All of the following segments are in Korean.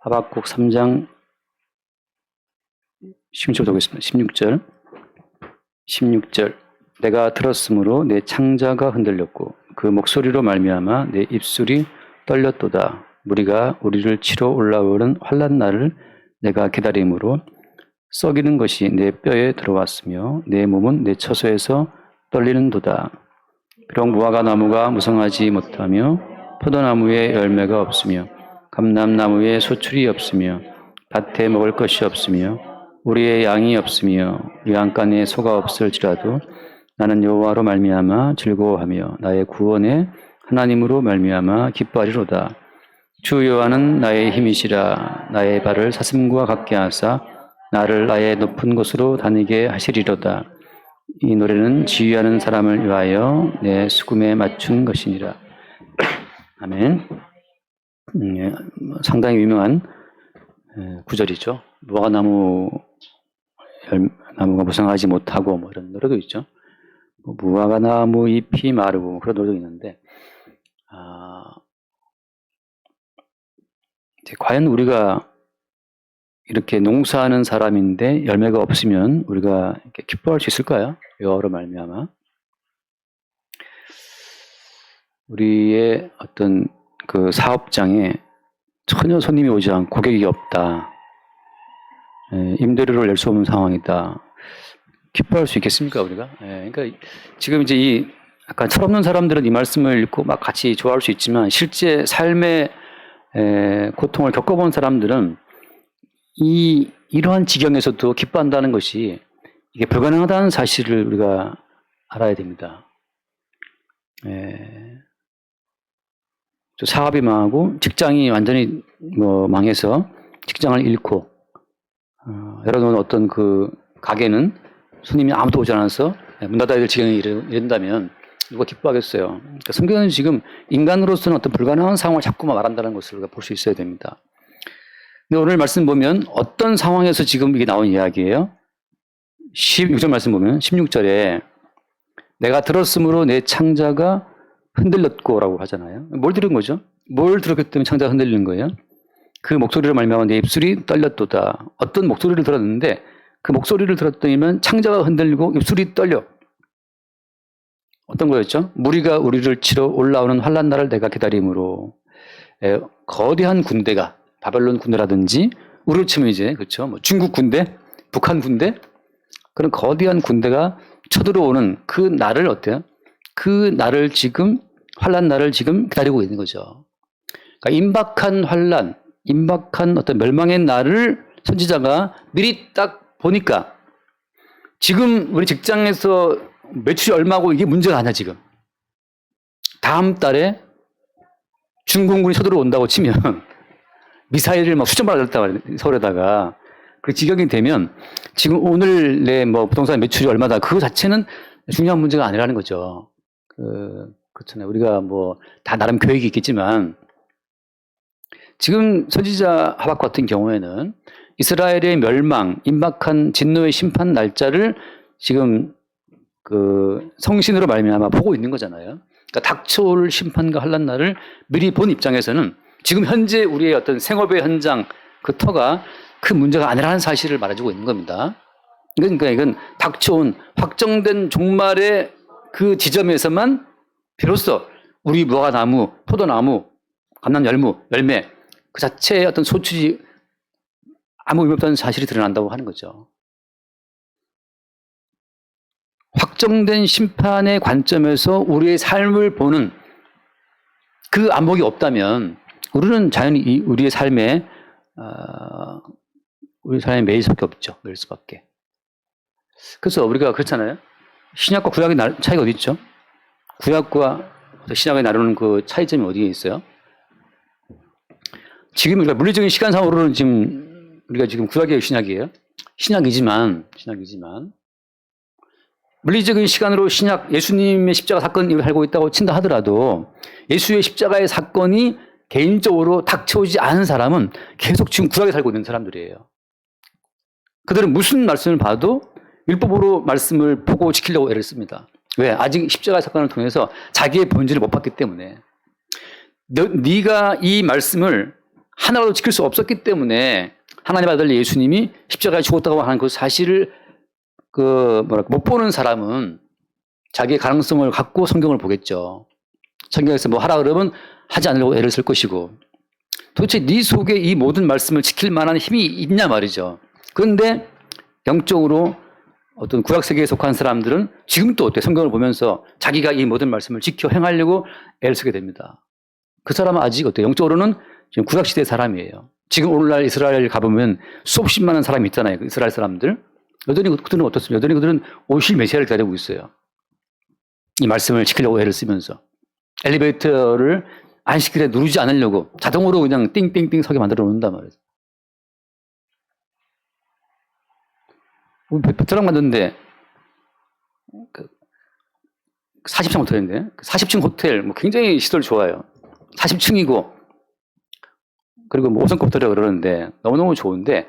하박국 3장 16절 보겠습니다. 16절 내가 들었으므로 내 창자가 흔들렸고 그 목소리로 말미암아 내 입술이 떨렸도다. 무리가 우리를 치러 올라오는 환난 날을 내가 기다림으로 썩이는 것이 내 뼈에 들어왔으며 내 몸은 내 처소에서 떨리는도다. 비록 무화과 나무가 무성하지 못하며 포도나무에 열매가 없으며 감람나무에 소출이 없으며 밭에 먹을 것이 없으며 우리의 양이 없으며 외양간에 소가 없을지라도 나는 여호와로 말미암아 즐거워하며 나의 구원의 하나님으로 말미암아 기뻐하리로다. 주 여호와는 나의 힘이시라. 나의 발을 사슴과 같게 하사 나를 나의 높은 곳으로 다니게 하시리로다. 이 노래는 지휘하는 사람을 위하여 내 수금에 맞춘 것이니라. 아멘. 상당히 유명한 구절이죠. 무화과나무가 무성하지 못하고 뭐 이런 노래도 있죠. 무화과나무 잎이 마르고 그런 노래도 있는데, 이제 과연 우리가 이렇게 농사하는 사람인데 열매가 없으면 우리가 이렇게 기뻐할 수 있을까요? 여호와로 말미암아 우리의 어떤 그 사업장에 전혀 손님이 오지 않고 고객이 없다. 임대료를 낼 수 없는 상황이다. 기뻐할 수 있겠습니까, 우리가? 그러니까 지금 이제 이 약간 철없는 사람들은 이 말씀을 읽고 막 같이 좋아할 수 있지만 실제 삶의 고통을 겪어본 사람들은 이러한 지경에서도 기뻐한다는 것이 이게 불가능하다는 사실을 우리가 알아야 됩니다. 사업이 망하고 직장이 완전히 망해서 직장을 잃고 여러분 어떤 그 가게는 손님이 아무도 오지 않아서 문 닫아야 될 지경에 이른다면 누가 기뻐하겠어요. 그러니까 성경은 지금 인간으로서는 어떤 불가능한 상황을 자꾸만 말한다는 것을 우리가 볼 수 있어야 됩니다. 근데 오늘 말씀 보면 어떤 상황에서 지금 이게 나온 이야기예요? 16절 말씀 보면 16절에 내가 들었으므로 내 창자가 흔들렸고라고 하잖아요. 뭘 들은 거죠? 뭘 들었기 때문에 창자가 흔들리는 거예요? 그 목소리를 말미암아 내 입술이 떨렸도다. 어떤 목소리를 들었는데 그 목소리를 들었더니면 창자가 흔들리고 입술이 떨려. 어떤 거였죠? 무리가 우리를 치러 올라오는 환난 날을 내가 기다림으로. 거대한 군대가 바벨론 군대라든지 우리로 치면 이제 그렇죠. 뭐 중국 군대, 북한 군대 그런 거대한 군대가 쳐들어오는 그 날을 어때요? 그 날을 지금 환난 날을 지금 기다리고 있는 거죠. 그러니까 임박한 환난, 임박한 어떤 멸망의 날을 선지자가 미리 딱 보니까 지금 우리 직장에서 매출이 얼마고 이게 문제가 아니야 지금. 다음 달에 중공군이 쳐들어온다고 치면 미사일을 막 수천 발 날렸다 말이야 서울에다가. 그 지경이 되면 지금 오늘 내 뭐 부동산 매출이 얼마다 그거 자체는 중요한 문제가 아니라는 거죠. 그렇잖아요. 우리가 뭐 다 나름 계획이 있겠지만 지금 선지자 하박국 같은 경우에는 이스라엘의 멸망, 임박한 진노의 심판 날짜를 지금 그 성신으로 말미암아 보고 있는 거잖아요. 그러니까 닥쳐올 심판과 환난 날을 미리 본 입장에서는 지금 현재 우리의 어떤 생업의 현장 그 터가 큰 문제가 아니라는 사실을 말해주고 있는 겁니다. 그러니까 이건 닥쳐온 확정된 종말의 그 지점에서만 비로소 우리 무화과나무, 포도나무, 감람열매 그 자체의 어떤 소출이 아무 의미 없다는 사실이 드러난다고 하는 거죠. 확정된 심판의 관점에서 우리의 삶을 보는 그 안목이 없다면 우리는 자연히 우리의 삶에 매일 수밖에 없죠. 매일 수밖에. 그래서 우리가 그렇잖아요. 신약과 구약의 차이가 어디 있죠? 구약과 신약을 나누는 그 차이점이 어디에 있어요? 지금 우리가 물리적인 시간상으로는 우리가 지금 구약이에요, 신약이에요? 신약이지만 물리적인 시간으로 신약 예수님의 십자가 사건을 알고 있다고 친다 하더라도 예수의 십자가의 사건이 개인적으로 닥쳐오지 않은 사람은 계속 지금 구약에 살고 있는 사람들이에요. 그들은 무슨 말씀을 봐도 율법으로 말씀을 보고 지키려고 애를 씁니다. 왜? 아직 십자가의 사건을 통해서 자기의 본질을 못 봤기 때문에. 네가 이 말씀을 하나라도 지킬 수 없었기 때문에 하나님 아들 예수님이 십자가에 죽었다고 하는 그 사실을 못 보는 사람은 자기의 가능성을 갖고 성경을 보겠죠. 성경에서 뭐 하라 그러면 하지 않으려고 애를 쓸 것이고, 도대체 네 속에 이 모든 말씀을 지킬 만한 힘이 있냐 말이죠. 그런데 영적으로 어떤 구약세계에 속한 사람들은 지금 또 어때? 성경을 보면서 자기가 이 모든 말씀을 지켜 행하려고 애를 쓰게 됩니다. 그 사람은 아직 어때요? 영적으로는 지금 구약시대 사람이에요. 지금 오늘날 이스라엘 가보면 수없이 많은 사람이 있잖아요. 그 이스라엘 사람들. 여전히 그들은 어떻습니까? 여전히 그들은 오실 메시아를 기다리고 있어요. 이 말씀을 지키려고 애를 쓰면서. 엘리베이터를 안식일에 누르지 않으려고 자동으로 그냥 띵띵띵 서게 만들어 놓는단 말이에요. 베트남 갔는데 40층 호텔인데 40층 호텔 뭐 굉장히 시설 좋아요. 40층이고 그리고 뭐 5성급 호텔이라고 그러는데 너무너무 좋은데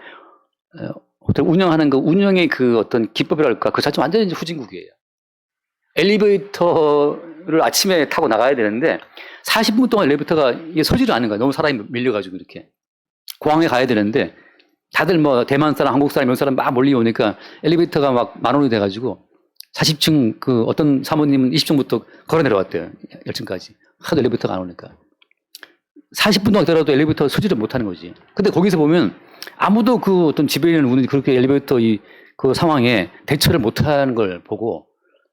호텔 운영하는 그 운영의 그 어떤 기법이랄까 그 자체 완전히 후진국이에요. 엘리베이터를 아침에 타고 나가야 되는데 40분 동안 엘리베이터가 이게 서지를 않는 거야. 너무 사람이 밀려가지고 이렇게 공항에 가야 되는데 다들 뭐 대만 사람, 한국 사람, 이런 사람 막 몰려오니까 엘리베이터가 막 10,000원이 돼가지고 40층 그 어떤 사모님은 20층부터 걸어 내려왔대요. 10층까지. 하도 엘리베이터가 안 오니까. 40분 동안 기다려도 엘리베이터 서지를 못하는 거지. 근데 거기서 보면 아무도 그 어떤 지배인을 우는 그렇게 엘리베이터 그 상황에 대처를 못하는 걸 보고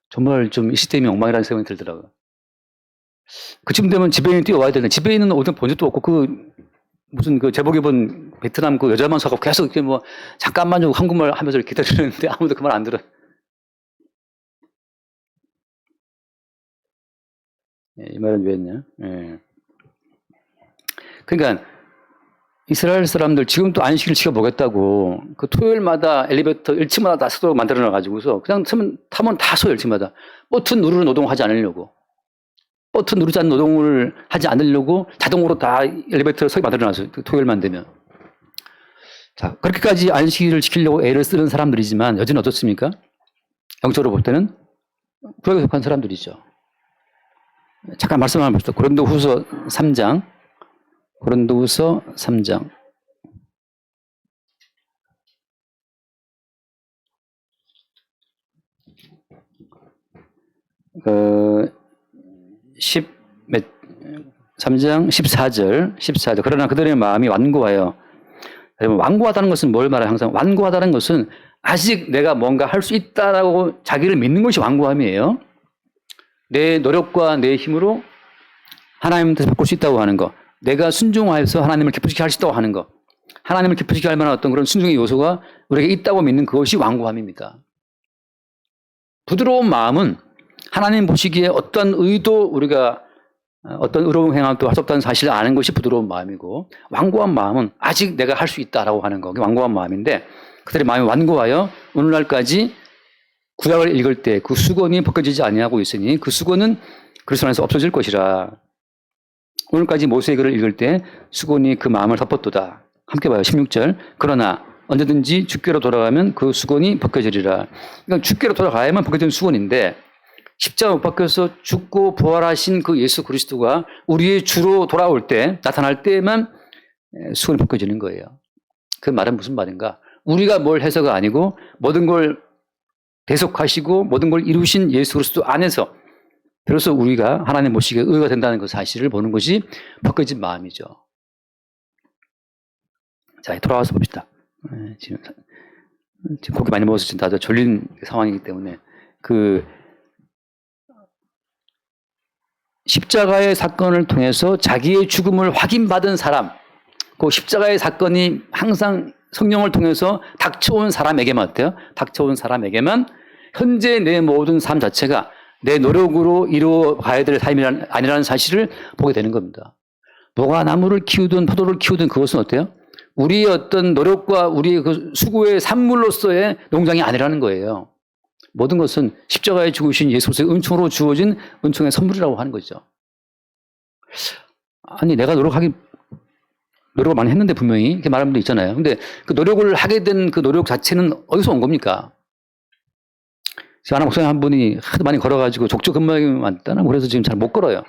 정말 좀 이 시스템이 엉망이라는 생각이 들더라고요. 그쯤 되면 지배인이 뛰어와야 되는데 지배인은 어디 본 적도 없고 무슨 제복 입은 베트남 그 여자만 서고 계속 이렇게 뭐 잠깐만요 한국말 하면서 이렇게 기다리는데 아무도 그 말 안 들어. 이 말은 왜 했냐? 그러니까 이스라엘 사람들 지금 또 안식일 지켜보겠다고 그 토요일마다 엘리베이터 1층마다 다 서도록 만들어놔가지고서 그냥 타면 다 서요 1층마다. 버튼 누르는 노동하지 않으려고. 버튼 누르지 않는 노동을 하지 않으려고 자동으로 다 엘리베이터 서게 만들어놨어요. 토요일만 되면. 자, 그렇게까지 안식일을 지키려고 애를 쓰는 사람들이지만 여전히 어떻습니까? 영적으로 볼 때는 구약에 속한 사람들이죠. 잠깐 말씀 한번 봅시다. 고린도후서 3장. 고린도후서 3장. 3장 14절. 그러나 그들의 마음이 완고하여. 여러분, 완고하다는 것은 뭘 말해요? 항상 완고하다는 것은 아직 내가 뭔가 할 수 있다라고 자기를 믿는 것이 완고함이에요. 내 노력과 내 힘으로 하나님 뜻을 바꿀 수 있다고 하는 거. 내가 순종하여서 하나님을 기쁘시게 할 수 있다고 하는 거. 하나님을 기쁘시게 할 만한 어떤 그런 순종의 요소가 우리에게 있다고 믿는 그것이 완고함입니다. 부드러운 마음은 하나님 보시기에 어떤 의도 우리가 어떤 의로운 행함도 할 수 없다는 사실을 아는 것이 부드러운 마음이고, 완고한 마음은 아직 내가 할 수 있다라고 하는 거. 그게 완고한 마음인데, 그들의 마음이 완고하여 오늘날까지 구약을 읽을 때 그 수건이 벗겨지지 아니하고 있으니 그 수건은 그리스도 안에서 없어질 것이라. 오늘까지 모세의 읽을 때 수건이 그 마음을 덮었도다. 함께 봐요. 16절. 그러나 언제든지 주께로 돌아가면 그 수건이 벗겨지리라. 그러니까 주께로 돌아가야만 벗겨진 수건인데, 십자가 못 박혀서 죽고 부활하신 그 예수 그리스도가 우리의 주로 돌아올 때, 나타날 때만 수건이 벗겨지는 거예요. 그 말은 무슨 말인가? 우리가 뭘 해서가 아니고 모든 걸 대속하시고 모든 걸 이루신 예수 그리스도 안에서 비로소 우리가 하나님 보시기에 의가 된다는 그 사실을 보는 것이 벗겨진 마음이죠. 자, 돌아와서 봅시다. 지금 고기 많이 먹어서 지금 다들 졸린 상황이기 때문에 십자가의 사건을 통해서 자기의 죽음을 확인받은 사람, 그 십자가의 사건이 항상 성령을 통해서 닥쳐온 사람에게만 어때요? 닥쳐온 사람에게만 현재 내 모든 삶 자체가 내 노력으로 이루어가야 될 삶이 아니라는 사실을 보게 되는 겁니다. 뭐가 나무를 키우든 포도를 키우든 그것은 어때요? 우리의 어떤 노력과 우리의 그 수고의 산물로서의 농장이 아니라는 거예요. 모든 것은 십자가에 죽으신 예수 그리스도의 은총으로 주어진 은총의 선물이라고 하는 거죠. 아니, 내가 노력을 많이 했는데 분명히 이렇게 말하는 분도 있잖아요. 근데 그 노력을 하게 된 그 노력 자체는 어디서 온 겁니까? 하나 목사님 한 분이 하도 많이 걸어가지고 족저근막이 많다나 그래서 지금 잘 못 걸어요.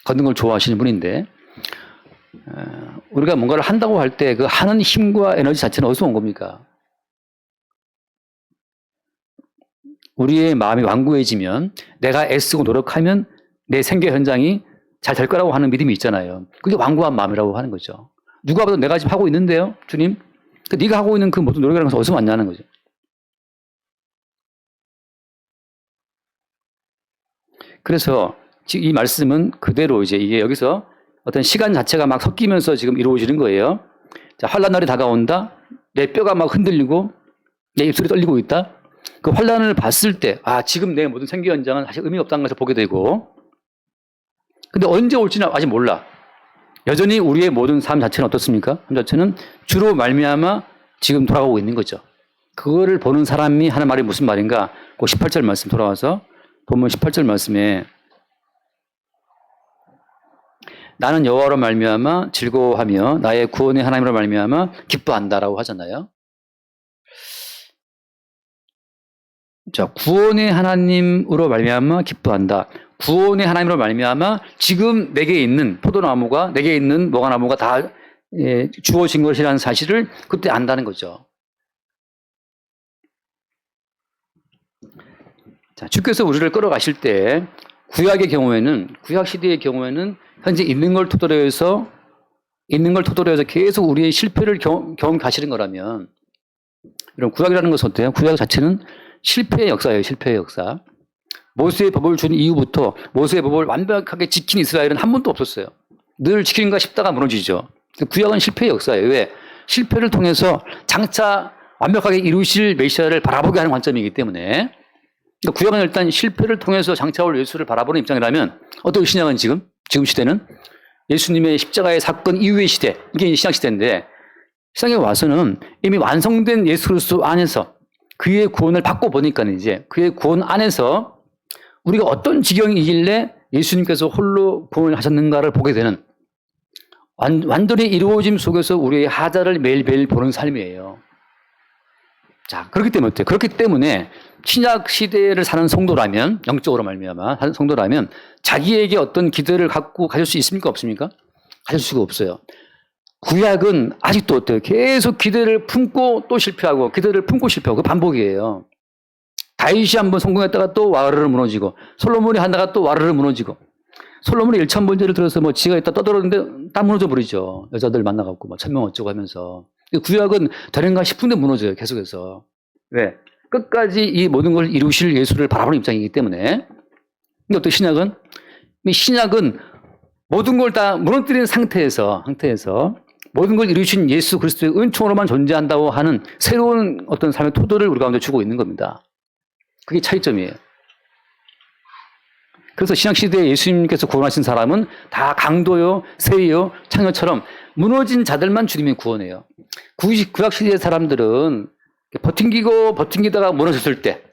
걷는 걸 좋아하시는 분인데, 우리가 뭔가를 한다고 할 때 그 하는 힘과 에너지 자체는 어디서 온 겁니까? 우리의 마음이 완고해지면 내가 애쓰고 노력하면 내 생계 현장이 잘 될 거라고 하는 믿음이 있잖아요. 그게 완고한 마음이라고 하는 거죠. 누가 봐도 내가 지금 하고 있는데요, 주님. 네가 하고 있는 그 모든 노력이라는 것은 어디서 왔냐는 거죠. 그래서 이 말씀은 그대로 이제 이게 여기서 어떤 시간 자체가 막 섞이면서 지금 이루어지는 거예요. 자, 환란 날이 다가온다. 내 뼈가 막 흔들리고 내 입술이 떨리고 있다. 그 환란을 봤을 때, 지금 내 모든 생계 현장은 사실 의미가 없다는 것을 보게 되고, 근데 언제 올지는 아직 몰라. 여전히 우리의 모든 삶 자체는 어떻습니까? 삶 자체는 주로 말미암아 지금 돌아가고 있는 거죠. 그거를 보는 사람이 하는 말이 무슨 말인가? 그 18절 말씀 돌아와서 본문 18절 말씀에 나는 여호와로 말미암아 즐거워하며 나의 구원의 하나님으로 말미암아 기뻐한다라고 하잖아요. 자, 구원의 하나님으로 말미암아 기뻐한다. 구원의 하나님으로 말미암아 지금 내게 있는 포도나무가 내게 있는 모과나무가 다 주어진 것이라는 사실을 그때 안다는 거죠. 자, 주께서 우리를 끌어가실 때 구약 시대의 경우에는 현재 있는 걸 토대로 해서 계속 우리의 실패를 경험 가시는 거라면, 이런 구약이라는 것은 어때요? 구약 자체는 실패의 역사예요. 실패의 역사. 모세의 법을 준 이후부터 모세의 법을 완벽하게 지킨 이스라엘은 한 번도 없었어요. 늘 지키는가 싶다가 무너지죠. 구약은 실패의 역사예요. 왜? 실패를 통해서 장차 완벽하게 이루실 메시아를 바라보게 하는 관점이기 때문에. 그러니까 구약은 일단 실패를 통해서 장차 올 예수를 바라보는 입장이라면, 어떤 신약은 지금 시대는 예수님의 십자가의 사건 이후의 시대, 이게 신약 시대인데, 신약에 와서는 이미 완성된 예수 그리스도 안에서 그의 구원을 받고 보니까 이제 그의 구원 안에서 우리가 어떤 지경이길래 예수님께서 홀로 구원을 하셨는가를 보게 되는, 완전히 이루어짐 속에서 우리의 하자를 매일매일 보는 삶이에요. 자, 그렇기 때문에 어때요? 그렇기 때문에 신약 시대를 사는 성도라면, 영적으로 말미암아 사는 성도라면 자기에게 어떤 기대를 갖고 가질 수 있습니까? 없습니까? 가질 수가 없어요. 구약은 아직도 어때요? 계속 기대를 품고 또 실패하고 기대를 품고 실패하고 그 반복이에요. 다윗이 한번 성공했다가 또 와르르 무너지고, 솔로몬이 하다가 또 와르르 무너지고, 솔로몬이 일천번제를 들어서 지가 있다 떠들었는데 딱 무너져 버리죠. 여자들 만나갖고 천명 어쩌고 하면서. 구약은 되는가 싶은데 무너져요. 계속해서. 왜? 끝까지 이 모든 걸 이루실 예수를 바라보는 입장이기 때문에. 근데 또 신약은 모든 걸 다 무너뜨린 상태에서 모든 걸 이루신 예수 그리스도의 은총으로만 존재한다고 하는 새로운 어떤 삶의 토도를 우리 가운데 주고 있는 겁니다. 그게 차이점이에요. 그래서 신약시대에 예수님께서 구원하신 사람은 다 강도요, 세리요, 창녀처럼 무너진 자들만 주님이 구원해요. 구약시대의 사람들은 버팅기다가 무너졌을 때,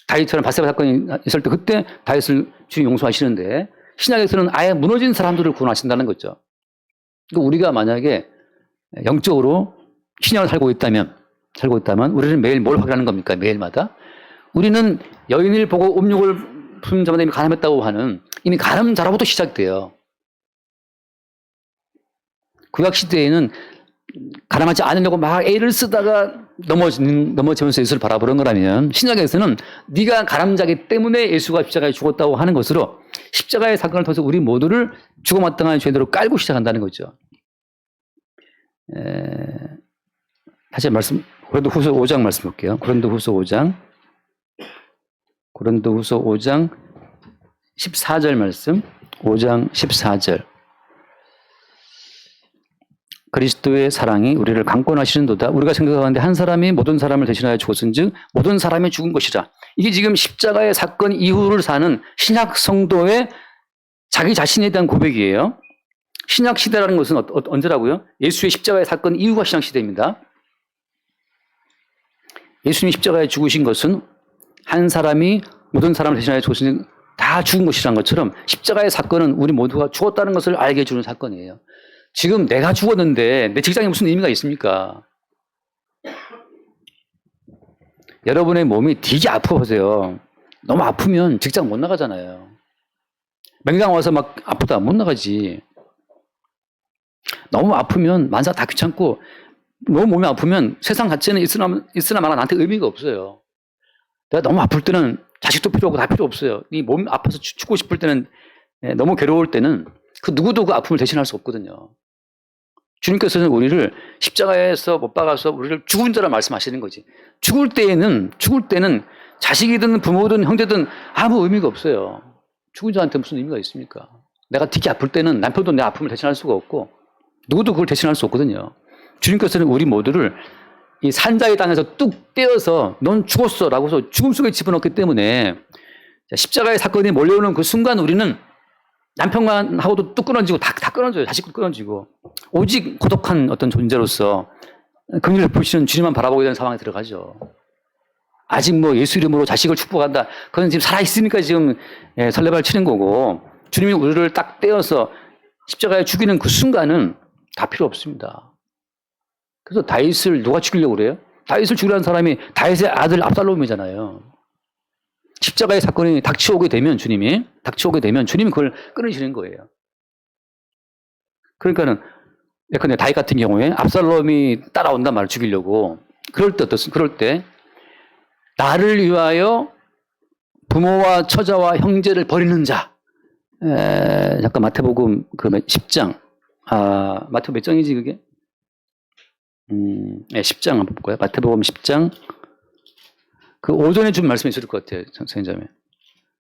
다윗처럼 바세바 사건이 있을 때 그때 다윗을 주님 용서하시는데, 신약에서는 아예 무너진 사람들을 구원하신다는 거죠. 그러니까 우리가 만약에 영적으로 신약을 살고 있다면 우리는 매일 뭘 확인하는 겁니까? 매일마다. 우리는 여인을 보고 음욕을 품 자마다 이미 가늠했다고 하는, 이미 가늠자로부터 시작돼요. 구약시대에는 가늠하지 않으려고 막 애를 쓰다가 넘어지면서 예수를 바라보는 거라면, 신약에서는 네가 가늠자기 때문에 예수가 십자가에 죽었다고 하는 것으로 십자가의 사건을 통해서 우리 모두를 죽어마땅한 죄대로 깔고 시작한다는 거죠. 다시 고린도후서 5장 말씀 볼게요. 고린도후서 5장 14절 말씀. 5장 14절. 그리스도의 사랑이 우리를 강권하시는도다. 우리가 생각하는데 한 사람이 모든 사람을 대신하여 죽었은즉 모든 사람이 죽은 것이라. 이게 지금 십자가의 사건 이후를 사는 신약 성도의 자기 자신에 대한 고백이에요. 신약 시대라는 것은 언제라고요? 예수의 십자가의 사건 이후가 신약 시대입니다. 예수님이 십자가에 죽으신 것은 한 사람이 모든 사람을 대신하여 죽었으니 다 죽은 것이라는 것처럼, 십자가의 사건은 우리 모두가 죽었다는 것을 알게 해주는 사건이에요. 지금 내가 죽었는데 내 직장에 무슨 의미가 있습니까? 여러분의 몸이 되게 아파보세요. 너무 아프면 직장 못 나가잖아요. 맹장 와서 막 아프다 못 나가지. 너무 아프면 만사 다 귀찮고 너무 몸이 아프면 세상 자체는 있으나 마나 나한테 의미가 없어요. 내가 너무 아플 때는 자식도 필요 없고 다 필요 없어요. 이 몸 아파서 죽고 싶을 때는 너무 괴로울 때는 그 누구도 그 아픔을 대신할 수 없거든요. 주님께서는 우리를 십자가에서 못 박아서 우리를 죽은 자라 말씀하시는 거지. 죽을 때는 자식이든 부모든 형제든 아무 의미가 없어요. 죽은 자한테 무슨 의미가 있습니까? 내가 되게 아플 때는 남편도 내 아픔을 대신할 수가 없고 누구도 그걸 대신할 수 없거든요. 주님께서는 우리 모두를 이 산자의 땅에서 뚝 떼어서 넌 죽었어 라고 해서 죽음 속에 집어넣기 때문에 십자가의 사건이 몰려오는 그 순간 우리는 남편만 하고도 뚝 끊어지고 다 끊어져요. 자식도 끊어지고 오직 고독한 어떤 존재로서 긍휼을 베푸시는 주님만 바라보게 되는 상황에 들어가죠. 아직 뭐 예수 이름으로 자식을 축복한다. 그건 지금 살아있으니까 지금 설레발 치는 거고 주님이 우리를 딱 떼어서 십자가에 죽이는 그 순간은 다 필요 없습니다. 그래서 다윗을 누가 죽이려고 그래요? 다윗을 죽이라는 사람이 다윗의 아들 압살롬이잖아요. 십자가의 사건이 닥쳐오게 되면 주님이 그걸 끊으시는 거예요. 그러니까는 예컨대 다윗 같은 경우에 압살롬이 따라온단 말을 죽이려고 그럴 때 나를 위하여 부모와 처자와 형제를 버리는 자. 잠깐 마태복음 그 10장. 마태복음 몇 장이지 그게? 10장 한번 볼까요? 마태복음 10장. 그 오전에 준 말씀이 있을 것 같아요. 선생님.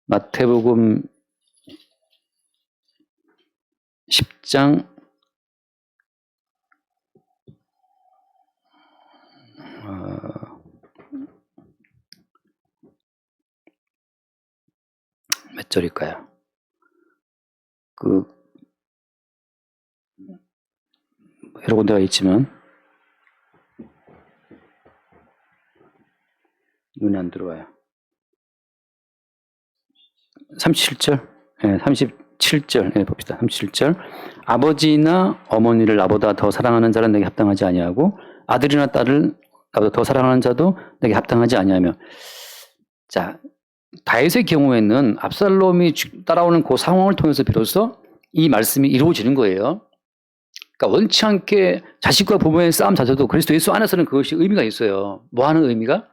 마태복음 10장. 몇 절일까요? 여러 군데가 있지만 눈에 안 들어와요. 37절? 네, 37절. 네, 봅시다. 37절. 아버지나 어머니를 나보다 더 사랑하는 자는 내게 합당하지 아니하고 아들이나 딸을 나보다 더 사랑하는 자도 내게 합당하지 아니하며. 자, 다윗의 경우에는 압살롬이 따라오는 그 상황을 통해서 비로소 이 말씀이 이루어지는 거예요. 그러니까 원치 않게 자식과 부모의 싸움 자체도 그리스도 예수 안에서는 그것이 의미가 있어요. 뭐 하는 의미가?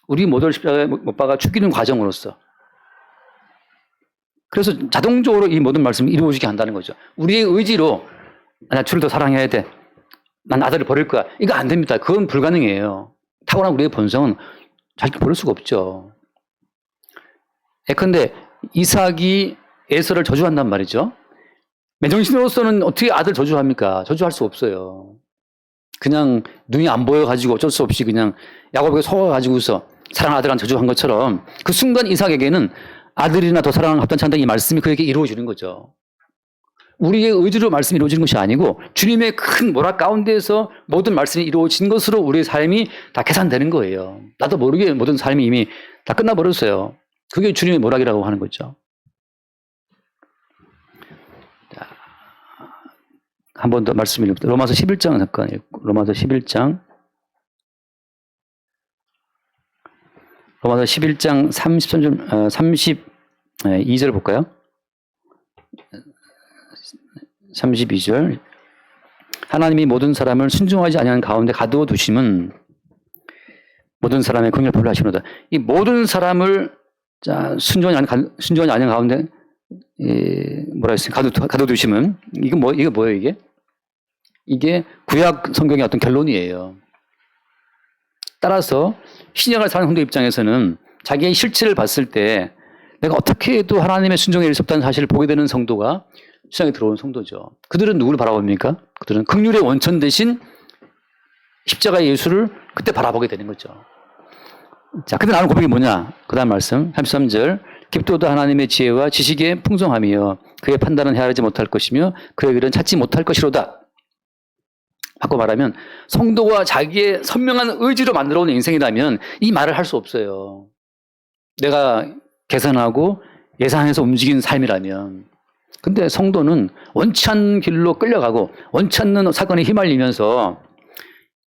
우리 모두를 십자가에 못 박아 죽이는 과정으로서. 그래서 자동적으로 이 모든 말씀이 이루어지게 한다는 거죠. 우리의 의지로 나 주를 더 사랑해야 돼. 난 아들을 버릴 거야. 이거 안 됩니다. 그건 불가능해요. 타고난 우리의 본성은 자식을 버릴 수가 없죠. 예컨대 이삭이 에서를 저주한단 말이죠. 맨정신으로서는 어떻게 아들 저주합니까? 저주할 수 없어요. 그냥 눈이 안 보여가지고 어쩔 수 없이 그냥 야곱에게 속아가지고서 사랑하는 아들한테 저주한 것처럼 그 순간 이삭에게는 아들이나 더 사랑하는 합당치 않다 이 말씀이 그에게 이루어지는 거죠. 우리의 의지로 말씀이 이루어지는 것이 아니고 주님의 큰 모락 가운데에서 모든 말씀이 이루어진 것으로 우리의 삶이 다 계산되는 거예요. 나도 모르게 모든 삶이 이미 다 끝나버렸어요. 그게 주님의 모락이라고 하는 거죠. 한 번 더 말씀 읽읍니다. 로마서 11장 잠깐 읽고 로마서 11장 33절 32절 볼까요? 32절 하나님이 모든 사람을 순종하지 아니하는 가운데 가두어 두심은 모든 사람의 긍휼을 베풀려 하시노다. 이 모든 사람을 순종하지 아니하는 가운데 뭐라 했어요? 가두어 두심은 이게 뭐예요 이게? 이게 구약 성경의 어떤 결론이에요. 따라서 신약을 사는 성도 입장에서는 자기의 실체를 봤을 때 내가 어떻게 해도 하나님의 순종에 이를 수 없다는 사실을 보게 되는 성도가 신약에 들어온 성도죠. 그들은 누구를 바라봅니까? 그들은 긍휼의 원천 대신 십자가의 예수를 그때 바라보게 되는 거죠. 자, 근데 나는 고백이 뭐냐? 그 다음 말씀 33절 깊도다 하나님의 지혜와 지식의 풍성함이여 그의 판단은 헤아리지 못할 것이며 그의 길은 찾지 못할 것이로다. 바꿔 말하면 성도가 자기의 선명한 의지로 만들어온 인생이라면 이 말을 할 수 없어요. 내가 계산하고 예상해서 움직인 삶이라면. 근데 성도는 원치 않는 길로 끌려가고 원치 않는 사건에 휘말리면서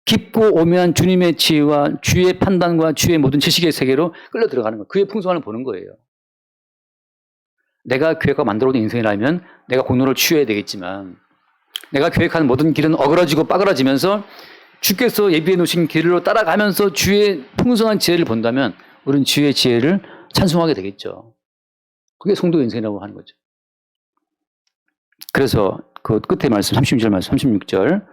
깊고 오묘한 주님의 지혜와 주의 판단과 주의 모든 지식의 세계로 끌려 들어가는 거예요. 그의 풍성함을 보는 거예요. 내가 계획과 만들어온 인생이라면 내가 공로를 취해야 되겠지만 내가 계획한 모든 길은 어그러지고 빠그러지면서 주께서 예비해 놓으신 길로 따라가면서 주의 풍성한 지혜를 본다면 우리는 주의 지혜를 찬송하게 되겠죠. 그게 성도의 인생이라고 하는 거죠. 그래서 그 끝에 말씀 36절 말씀 36절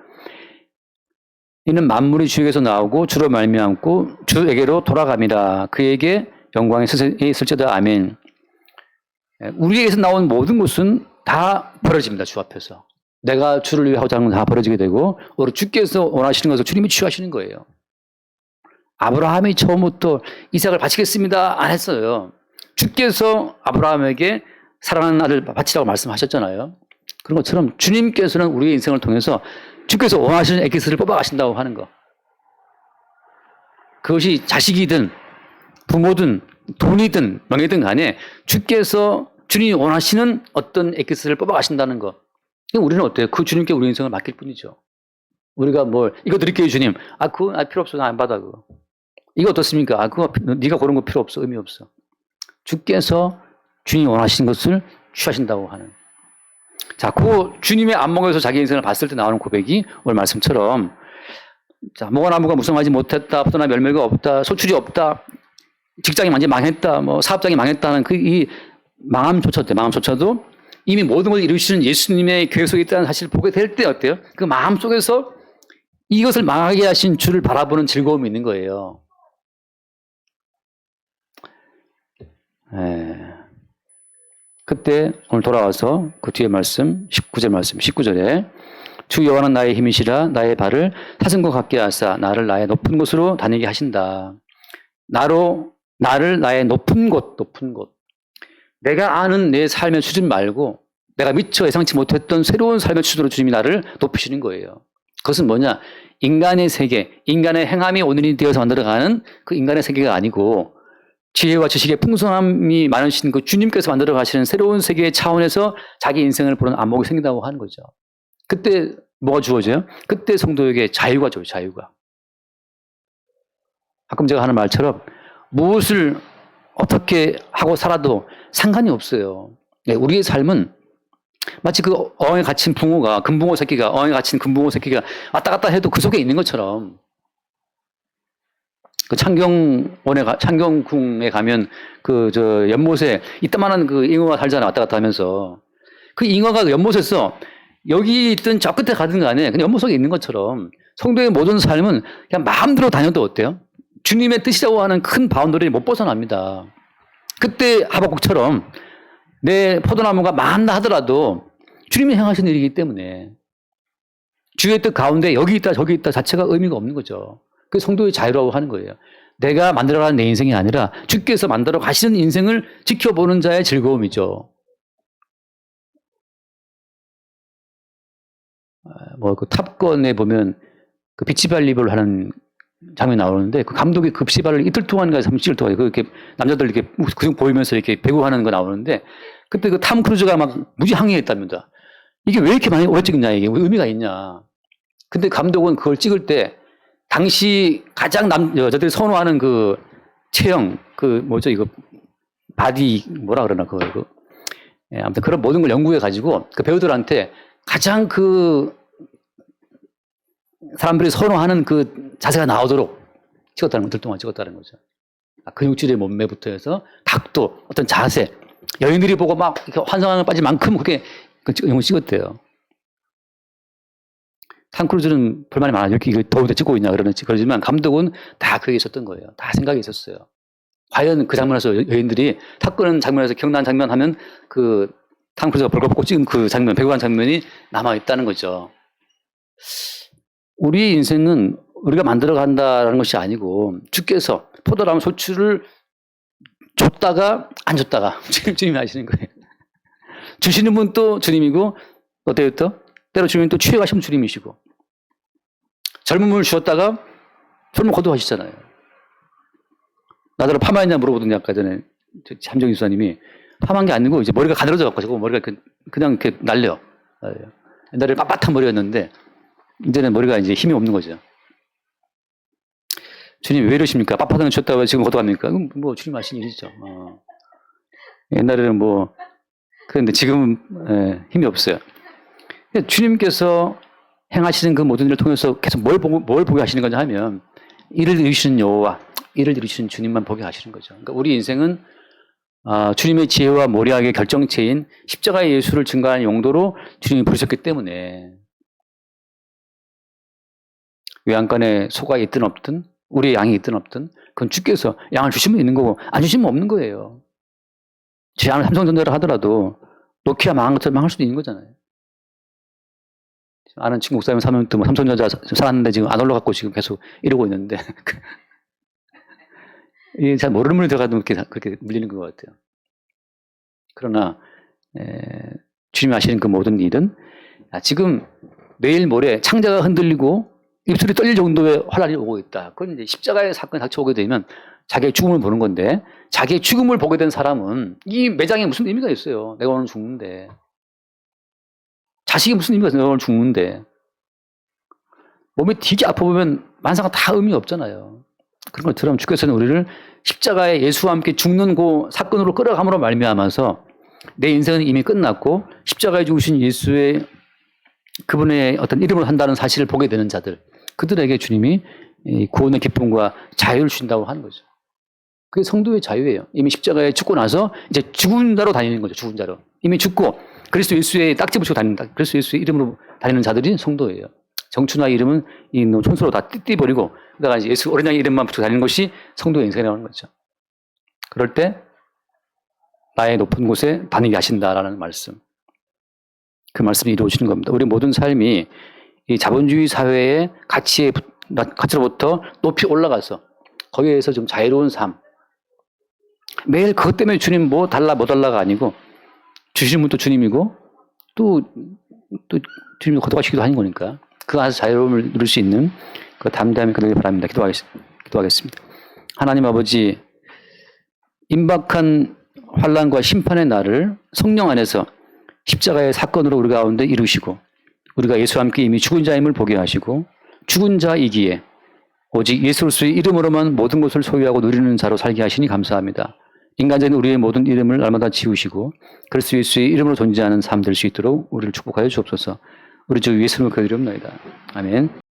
이는 만물이 주에게서 나오고 주로 말미암고 주에게로 돌아갑니다. 그에게 영광이 있을지어다. 아멘. 우리에게서 나온 모든 것은 다 벌어집니다. 주 앞에서. 내가 주를 위해 하고자 하는 건 다 벌어지게 되고 오히려 주께서 원하시는 것을 주님이 취하시는 거예요. 아브라함이 처음부터 이삭을 바치겠습니다 안 했어요. 주께서 아브라함에게 사랑하는 아들 바치라고 말씀하셨잖아요. 그런 것처럼 주님께서는 우리의 인생을 통해서 주께서 원하시는 엑기스를 뽑아가신다고 하는 거. 그것이 자식이든 부모든 돈이든 명예든 간에 주께서 주님이 원하시는 어떤 엑기스를 뽑아가신다는 거. 우리는 어때요? 그 주님께 우리 인생을 맡길 뿐이죠. 우리가 이거 드릴게요 주님. 그거 필요 없어. 나 안 받아 그거. 이거 어떻습니까? 그거 네가 고른 거 필요 없어. 의미 없어. 주께서 주님이 원하시는 것을 취하신다고 하는. 자, 그 주님의 안목에서 자기 인생을 봤을 때 나오는 고백이 오늘 말씀처럼 자, 모가나무가 무성하지 못했다. 포도나 열매가 없다. 소출이 없다. 직장이 완전히 망했다. 사업장이 망했다는 이 마음조차도 이미 모든 걸 이루시는 예수님의 계획 속에 있다는 사실을 보게 될 때 어때요? 그 마음 속에서 이것을 망하게 하신 주를 바라보는 즐거움이 있는 거예요. 그때 오늘 돌아와서 그 뒤에 말씀 19절에 주 여호와는 나의 힘이시라 나의 발을 사슴과 같게 하사 나를 나의 높은 곳으로 다니게 하신다. 나를 나의 높은 곳 내가 아는 내 삶의 수준 말고 내가 미처 예상치 못했던 새로운 삶의 수준으로 주님이 나를 높이시는 거예요. 그것은 뭐냐? 인간의 세계, 인간의 행함이 오늘이 되어서 만들어가는 그 인간의 세계가 아니고 지혜와 지식의 풍성함이 많으신 그 주님께서 만들어 가시는 새로운 세계의 차원에서 자기 인생을 보는 안목이 생긴다고 하는 거죠. 그때 뭐가 주어져요? 그때 성도에게 자유가 줘요. 자유가. 가끔 제가 하는 말처럼 무엇을 어떻게 하고 살아도 상관이 없어요. 우리의 삶은 마치 그 어항에 갇힌 어항에 갇힌 금붕어 새끼가 왔다 갔다 해도 그 속에 있는 것처럼 그 창경궁에 가면 연못에 이따만한 그 잉어가 살잖아. 왔다 갔다 하면서 그 잉어가 연못에서 여기 있든 저 끝에 가든 간에 그냥 연못 속에 있는 것처럼 성도의 모든 삶은 그냥 마음대로 다녀도 어때요? 주님의 뜻이라고 하는 큰 바운더리를 못 벗어납니다. 그때 하박국처럼 내 포도나무가 많다 하더라도 주님이 행하신 일이기 때문에 주의 뜻 가운데 여기 있다 저기 있다 자체가 의미가 없는 거죠. 그 성도의 자유라고 하는 거예요. 내가 만들어가는 내 인생이 아니라 주께서 만들어 가시는 인생을 지켜보는 자의 즐거움이죠. 그 탑건에 보면 그 비치발리볼 하는 장면이 나오는데 그 감독이 그 비치발을 이틀 동안인가 30일 동안 그렇게 남자들 이렇게 근육 보이면서 이렇게 배구하는 거 나오는데 그때 그 탐 크루즈가 막 무지 항의했답니다. 이게 왜 이렇게 많이 오래 찍냐, 이게 의미가 있냐. 근데 감독은 그걸 찍을 때 당시 가장 여자들이 선호하는 그 체형, 이거 바디 뭐라 그러나 그거. 아무튼 그런 모든 걸 연구해 가지고 그 배우들한테 가장 그 사람들이 선호하는 그 자세가 나오도록 찍었다는 것들 동안 찍었다는 거죠. 근육질의 몸매부터 해서 각도, 어떤 자세, 여인들이 보고 막 이렇게 환상에 빠질 만큼 그게 영웅을 찍었대요. 탐 크루즈는 불만이 많아요. 이렇게 더운데 찍고 있냐 그러지만 감독은 다 그게 있었던 거예요. 다 생각이 있었어요. 과연 그 장면에서 여인들이 탑건 장면에서 기억나는 장면 하면 그 탐 크루즈가 벌거벗고 찍은 그 장면, 배구한 장면이 남아있다는 거죠. 우리 인생은 우리가 만들어 간다라는 것이 아니고 주께서 포도나무 소출을 줬다가 안 줬다가 주님이 하시는 거예요. 주시는 분 또 주님이고 어때요 또? 때로 주님은 또 취해가시면 주님이시고 젊음을 주었다가 젊음 거두하시잖아요. 나더러 파마했냐 물어보더니 아까 전에 함정희 수사님이 파마한 게 아니고 이제 머리가 가늘어져 갖고 머리가 그냥 이렇게 날려. 옛날에 빳빳한 머리였는데 이제는 머리가 이제 힘이 없는 거죠. 주님 왜 이러십니까? 빳빳한 거 주셨다고 지금 거둬갑니까? 주님 하신 일이죠. 옛날에는 그런데 지금은 힘이 없어요. 주님께서 행하시는 그 모든 일을 통해서 계속 뭘 보게 하시는 거냐 하면 이를 이루시는 여호와, 이를 이루시는 주님만 보게 하시는 거죠. 그러니까 우리 인생은 주님의 지혜와 모략의 결정체인 십자가의 예수를 증거하는 용도로 주님이 부르셨기 때문에 외양간에 소가 있든 없든 우리의 양이 있든 없든 그건 주께서 양을 주시면 있는 거고 안 주시면 없는 거예요. 제 양을 삼성전자를 하더라도 노키아 망한 것처럼 망할 수도 있는 거잖아요. 아는 친구 목사님 사면 또 삼성전자 살았는데 지금 안 올라갔고 지금 계속 이러고 있는데 잘 모르는 분이 들어가도 그렇게 물리는 것 같아요. 그러나 주님이 하시는 그 모든 일은 지금 내일 모레 창자가 흔들리고 입술이 떨릴 정도의 환란이 오고 있다. 그건 이제 십자가의 사건이 닥쳐오게 되면 자기의 죽음을 보는 건데 자기의 죽음을 보게 된 사람은 이 매장에 무슨 의미가 있어요. 내가 오늘 죽는데. 자식이 무슨 의미가 있어요. 내가 오늘 죽는데. 몸이 되게 아파 보면 만사가 다 의미 없잖아요. 그런 것처럼 주께서는 우리를 십자가에 예수와 함께 죽는 그 사건으로 끌어감으로 말미암아서 내 인생은 이미 끝났고 십자가에 죽으신 예수의 그분의 어떤 이름으로 한다는 사실을 보게 되는 자들, 그들에게 주님이 구원의 기쁨과 자유를 주신다고 하는 거죠. 그게 성도의 자유예요. 이미 십자가에 죽고 나서 이제 죽은 자로 다니는 거죠. 죽은 자로. 이미 죽고 그리스도 예수의 딱지 붙이고 다닌다. 그리스도 예수의 이름으로 다니는 자들이 성도예요. 정춘화의 이름은 이 촌수로 다 띠버리고 그다가 이제 예수 어린 양의 이름만 붙여 다니는 것이 성도의 인생이라는 거죠. 그럴 때 나의 높은 곳에 다니게 하신다라는 말씀. 그 말씀이 이루어지는 겁니다. 우리 모든 삶이 이 자본주의 사회의 가치로부터 높이 올라가서 거기에서 좀 자유로운 삶. 매일 그것 때문에 주님 뭐 달라 뭐 달라가 아니고 주시는 분도 주님이고 또 주님이 거둬가시기도 하는 거니까 그 안에서 자유로움을 누릴 수 있는 그 담대함이 그러길 바랍니다. 기도하겠습니다. 하나님 아버지, 임박한 환난과 심판의 날을 성령 안에서 십자가의 사건으로 우리 가운데 이루시고 우리가 예수와 함께 이미 죽은 자임을 보게 하시고 죽은 자이기에 오직 예수의 이름으로만 모든 것을 소유하고 누리는 자로 살게 하시니 감사합니다. 인간적인 우리의 모든 이름을 날마다 지우시고 그리스도 예수의 이름으로 존재하는 삶 될 수 있도록 우리를 축복하여 주옵소서. 우리 주 예수님을 기도드립니다. 아멘.